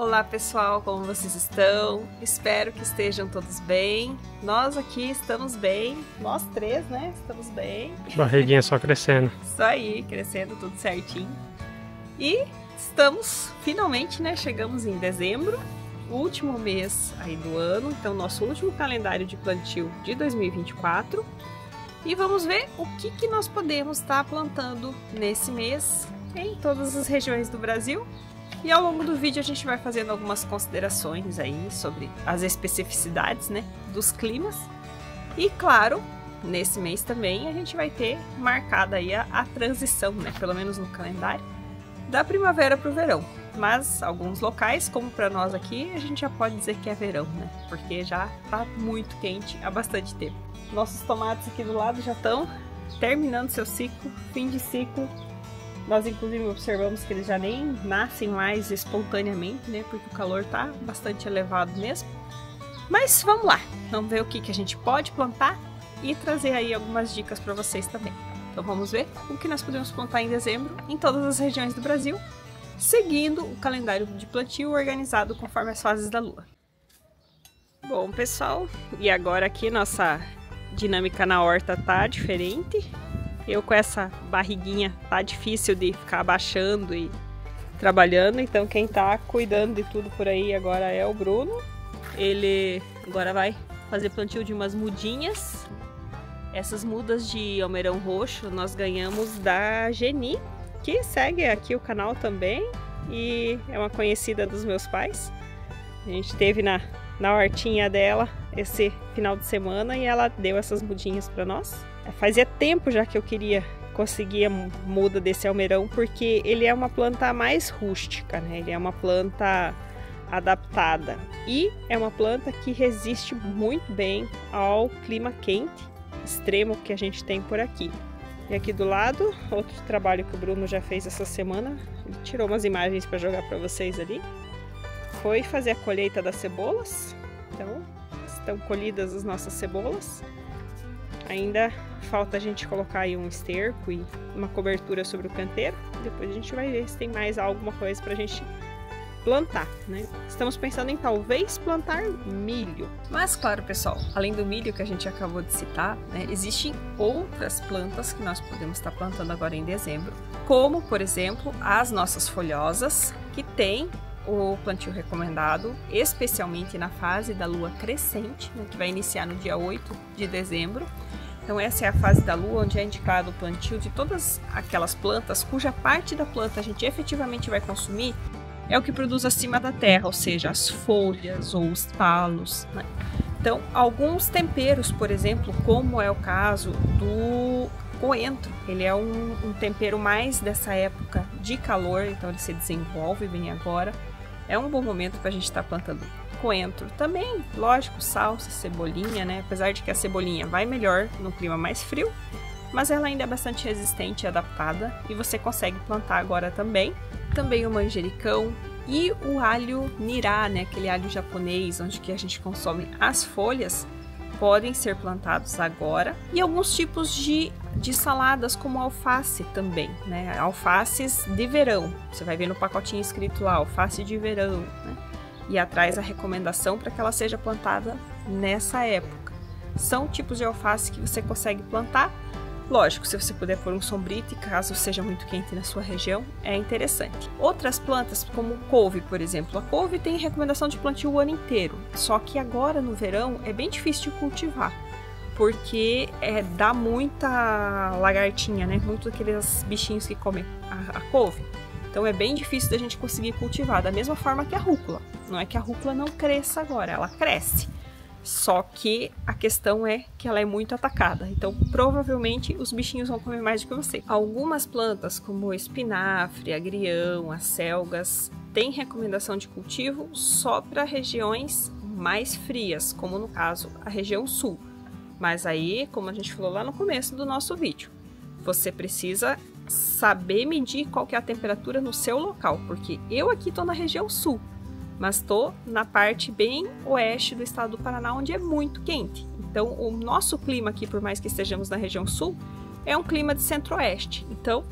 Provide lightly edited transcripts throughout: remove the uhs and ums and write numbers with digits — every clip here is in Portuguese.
Olá pessoal, como vocês estão? Espero que estejam todos bem. Nós aqui estamos bem, nós três, né? Estamos bem. Barriguinha só crescendo. Isso aí, crescendo tudo certinho. E estamos finalmente, né? Chegamos em dezembro, último mês aí do ano, então nosso último calendário de plantio de 2024. E vamos ver o que nós podemos estar plantando nesse mês em todas as regiões do Brasil. E ao longo do vídeo a gente vai fazendo algumas considerações aí sobre as especificidades, né, dos climas. E claro, nesse mês também a gente vai ter marcada aí a transição, né, pelo menos no calendário, da primavera para o verão. Mas alguns locais, como para nós aqui, a gente já pode dizer que é verão, né, porque já tá muito quente há bastante tempo. Nossos tomates aqui do lado já estão terminando seu ciclo, fim de ciclo. Nós inclusive observamos que eles já nem nascem mais espontaneamente, né? Porque o calor tá bastante elevado mesmo. Mas vamos lá, vamos ver o que a gente pode plantar e trazer aí algumas dicas para vocês também. Então vamos ver o que nós podemos plantar em dezembro em todas as regiões do Brasil, seguindo o calendário de plantio organizado conforme as fases da lua. Bom pessoal, e agora aqui nossa dinâmica na horta tá diferente. Eu com essa barriguinha tá difícil de ficar abaixando e trabalhando, então quem tá cuidando de tudo por aí agora é o Bruno. Ele agora vai fazer plantio de umas mudinhas. Essas mudas de almeirão roxo nós ganhamos da Geni, que segue aqui o canal também e é uma conhecida dos meus pais. A gente teve na hortinha dela esse final de semana e ela deu essas mudinhas para nós. Fazia tempo já que eu queria conseguir a muda desse almeirão, porque ele é uma planta mais rústica, né? Ele é uma planta adaptada e é uma planta que resiste muito bem ao clima quente extremo que a gente tem por aqui. E aqui do lado, outro trabalho que o Bruno já fez essa semana, ele tirou umas imagens para jogar para vocês ali, foi fazer a colheita das cebolas. Então, estão colhidas as nossas cebolas. Ainda falta a gente colocar aí um esterco e uma cobertura sobre o canteiro. Depois a gente vai ver se tem mais alguma coisa pra gente plantar, né? Estamos pensando em talvez plantar milho. Mas claro, pessoal, além do milho que a gente acabou de citar, né, existem outras plantas que nós podemos estar plantando agora em dezembro, como por exemplo as nossas folhosas, que tem o plantio recomendado, especialmente na fase da lua crescente, né, que vai iniciar no dia 8 de dezembro. Então essa é a fase da lua onde é indicado o plantio de todas aquelas plantas cuja parte da planta a gente efetivamente vai consumir é o que produz acima da terra, ou seja, as folhas ou os talos, né? Então alguns temperos, por exemplo, como é o caso do coentro, ele é um tempero mais dessa época de calor, então ele se desenvolve bem agora. É um bom momento para a gente estar plantando coentro. Também, lógico, salsa, cebolinha, né? Apesar de que a cebolinha vai melhor no clima mais frio, mas ela ainda é bastante resistente e adaptada e você consegue plantar agora também. Também o manjericão e o alho nirá, né? Aquele alho japonês, onde que a gente consome as folhas, podem ser plantados agora. E alguns tipos de saladas, como alface também, né? Alfaces de verão. Você vai ver no pacotinho escrito lá, alface de verão, né? E atrás a recomendação para que ela seja plantada nessa época. São tipos de alface que você consegue plantar. Lógico, se você puder pôr um sombrite, caso seja muito quente na sua região, é interessante. Outras plantas, como couve, por exemplo. A couve tem recomendação de plantio o ano inteiro, só que agora no verão é bem difícil de cultivar, porque dá muita lagartinha, né? Muito aqueles bichinhos que comem a couve. Então é bem difícil da gente conseguir cultivar, da mesma forma que a rúcula. Não é que a rúcula não cresça agora, ela cresce. Só que a questão é que ela é muito atacada, então provavelmente os bichinhos vão comer mais do que você. Algumas plantas, como o espinafre, agrião, as selgas, têm recomendação de cultivo só para regiões mais frias, como no caso a região sul. Mas aí, como a gente falou lá no começo do nosso vídeo, você precisa saber medir qual que é a temperatura no seu local, porque eu aqui estou na região sul, mas estou na parte bem oeste do estado do Paraná, onde é muito quente. Então, o nosso clima aqui, por mais que estejamos na região sul, é um clima de centro-oeste. Então,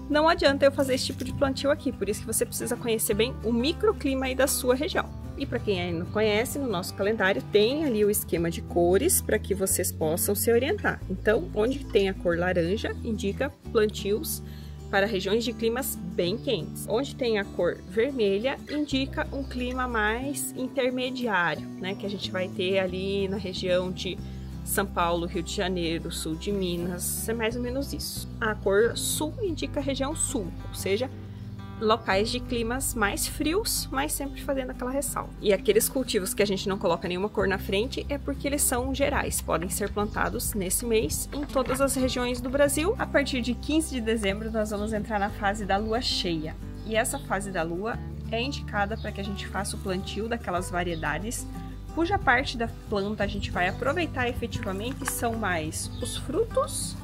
não adianta eu fazer esse tipo de plantio aqui, por isso que você precisa conhecer bem o microclima aí da sua região. E para quem ainda não conhece, no nosso calendário tem ali o esquema de cores para que vocês possam se orientar. Então, onde tem a cor laranja, indica plantios para regiões de climas bem quentes. Onde tem a cor vermelha, indica um clima mais intermediário, né? Que a gente vai ter ali na região de São Paulo, Rio de Janeiro, sul de Minas, é mais ou menos isso. A cor sul indica a região sul, ou seja, locais de climas mais frios, mas sempre fazendo aquela ressalva. E aqueles cultivos que a gente não coloca nenhuma cor na frente é porque eles são gerais, podem ser plantados nesse mês em todas as regiões do Brasil. A partir de 15 de dezembro nós vamos entrar na fase da lua cheia. E essa fase da lua é indicada para que a gente faça o plantio daquelas variedades cuja parte da planta a gente vai aproveitar efetivamente são mais os frutos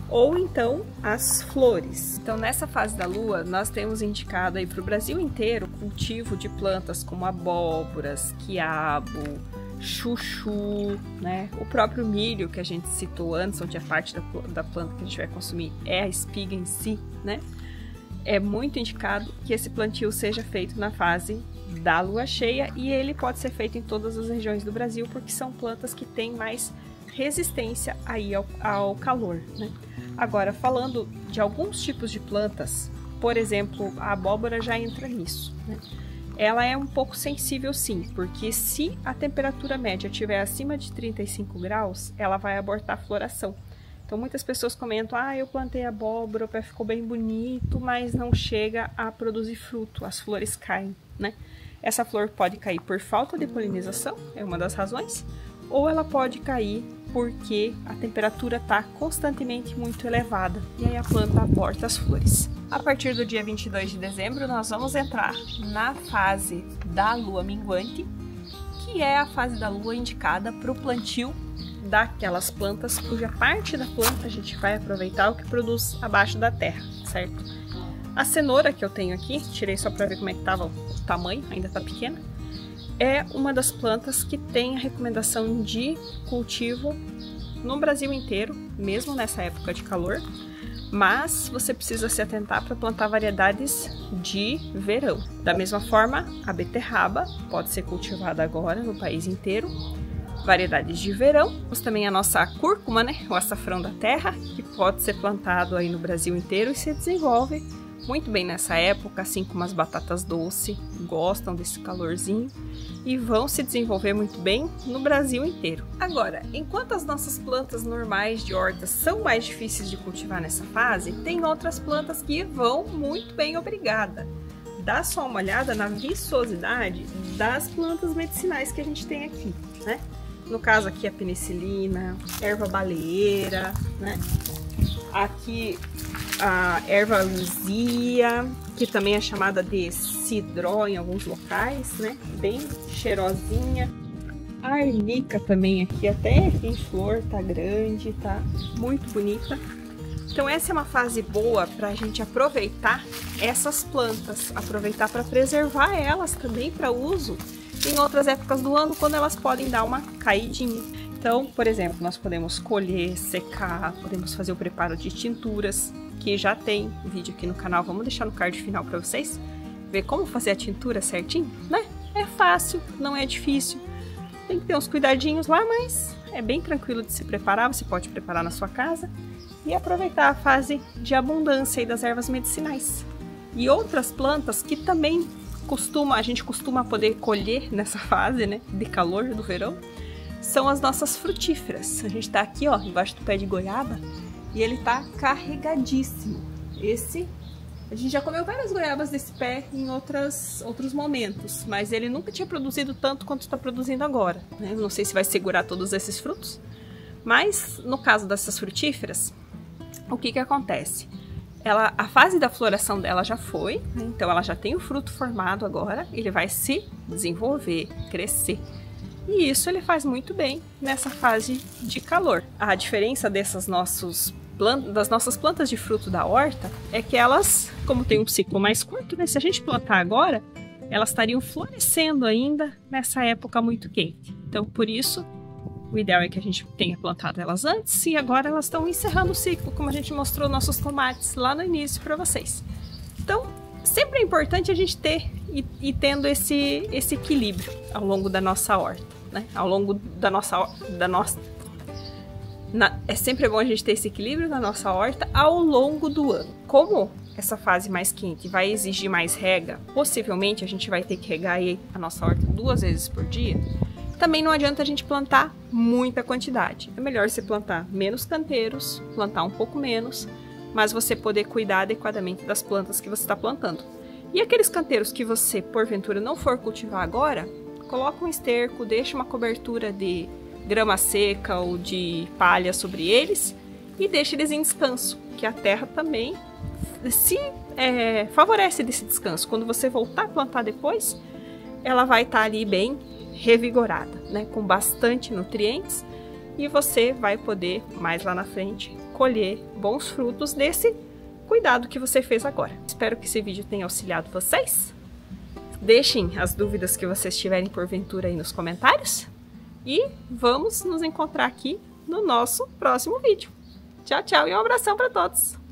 ou então as flores. Então nessa fase da lua nós temos indicado aí para o Brasil inteiro cultivo de plantas como abóboras, quiabo, chuchu, né? O próprio milho que a gente citou antes, onde a parte da planta que a gente vai consumir é a espiga em si, né? É muito indicado que esse plantio seja feito na fase da lua cheia e ele pode ser feito em todas as regiões do Brasil porque são plantas que têm mais resistência aí ao calor, né? Agora, falando de alguns tipos de plantas, por exemplo, a abóbora já entra nisso, né? Ela é um pouco sensível sim, porque se a temperatura média estiver acima de 35 graus, ela vai abortar a floração. Então muitas pessoas comentam, eu plantei abóbora, o pé ficou bem bonito, mas não chega a produzir fruto, as flores caem, né? Essa flor pode cair por falta de polinização, é uma das razões, ou ela pode cair porque a temperatura está constantemente muito elevada e aí a planta aborta as flores. A partir do dia 22 de dezembro nós vamos entrar na fase da lua minguante, que é a fase da lua indicada para o plantio daquelas plantas cuja parte da planta a gente vai aproveitar o que produz abaixo da terra, certo? A cenoura que eu tenho aqui, tirei só para ver como é que estava o tamanho, ainda está pequena, é uma das plantas que tem a recomendação de cultivo no Brasil inteiro, mesmo nessa época de calor, mas você precisa se atentar para plantar variedades de verão. Da mesma forma, a beterraba pode ser cultivada agora no país inteiro, variedades de verão. Temos também a nossa cúrcuma, né, o açafrão da terra, que pode ser plantado aí no Brasil inteiro e se desenvolve muito bem nessa época, assim como as batatas doces, gostam desse calorzinho e vão se desenvolver muito bem no Brasil inteiro. Agora, enquanto as nossas plantas normais de hortas são mais difíceis de cultivar nessa fase, tem outras plantas que vão muito bem, obrigada. Dá só uma olhada na viçosidade das plantas medicinais que a gente tem aqui, né? No caso aqui a penicilina, erva baleeira, né? Aqui a erva luzia, que também é chamada de cidró em alguns locais, né? Bem cheirosinha. A arnica também aqui, até em flor, tá grande, tá muito bonita. Então essa é uma fase boa para a gente aproveitar essas plantas, aproveitar para preservar elas também para uso em outras épocas do ano, quando elas podem dar uma caidinha. Então, por exemplo, nós podemos colher, secar, podemos fazer o preparo de tinturas, que já tem vídeo aqui no canal, vamos deixar no card final para vocês ver como fazer a tintura certinho, né? É fácil, não é difícil, tem que ter uns cuidadinhos lá, mas é bem tranquilo de se preparar, você pode preparar na sua casa e aproveitar a fase de abundância aí das ervas medicinais. E outras plantas que também a gente costuma poder colher nessa fase, né, de calor do verão, são as nossas frutíferas. A gente tá aqui, ó, embaixo do pé de goiaba e ele tá carregadíssimo. A gente já comeu várias goiabas desse pé em outros momentos, mas ele nunca tinha produzido tanto quanto está produzindo agora, né? Não sei se vai segurar todos esses frutos, mas no caso dessas frutíferas, o que acontece? A fase da floração dela já foi, né? Então ela já tem o fruto formado agora, ele vai se desenvolver, crescer. E isso ele faz muito bem nessa fase de calor. A diferença das nossas plantas de fruto da horta é que elas, como tem um ciclo mais curto, né? Se a gente plantar agora, elas estariam florescendo ainda nessa época muito quente. Então, por isso, O ideal é que a gente tenha plantado elas antes e agora elas estão encerrando o ciclo, como a gente mostrou nossos tomates lá no início para vocês. Então, sempre é importante a gente ter e tendo esse equilíbrio ao longo da nossa horta, né? Ao longo da nossa é sempre bom a gente ter esse equilíbrio na nossa horta ao longo do ano. Como essa fase mais quente vai exigir mais rega, possivelmente a gente vai ter que regar aí a nossa horta 2 vezes por dia, também não adianta a gente plantar muita quantidade. É melhor você plantar menos canteiros, plantar um pouco menos, mas você poder cuidar adequadamente das plantas que você está plantando. E aqueles canteiros que você, porventura, não for cultivar agora, coloca um esterco, deixa uma cobertura de grama seca ou de palha sobre eles e deixa eles em descanso, que a terra também se favorece desse descanso. Quando você voltar a plantar depois, ela vai estar ali bem revigorada, né, com bastante nutrientes, e você vai poder, mais lá na frente, colher bons frutos desse cuidado que você fez agora. Espero que esse vídeo tenha auxiliado vocês. Deixem as dúvidas que vocês tiverem porventura aí nos comentários. E vamos nos encontrar aqui no nosso próximo vídeo. Tchau, tchau e um abração para todos!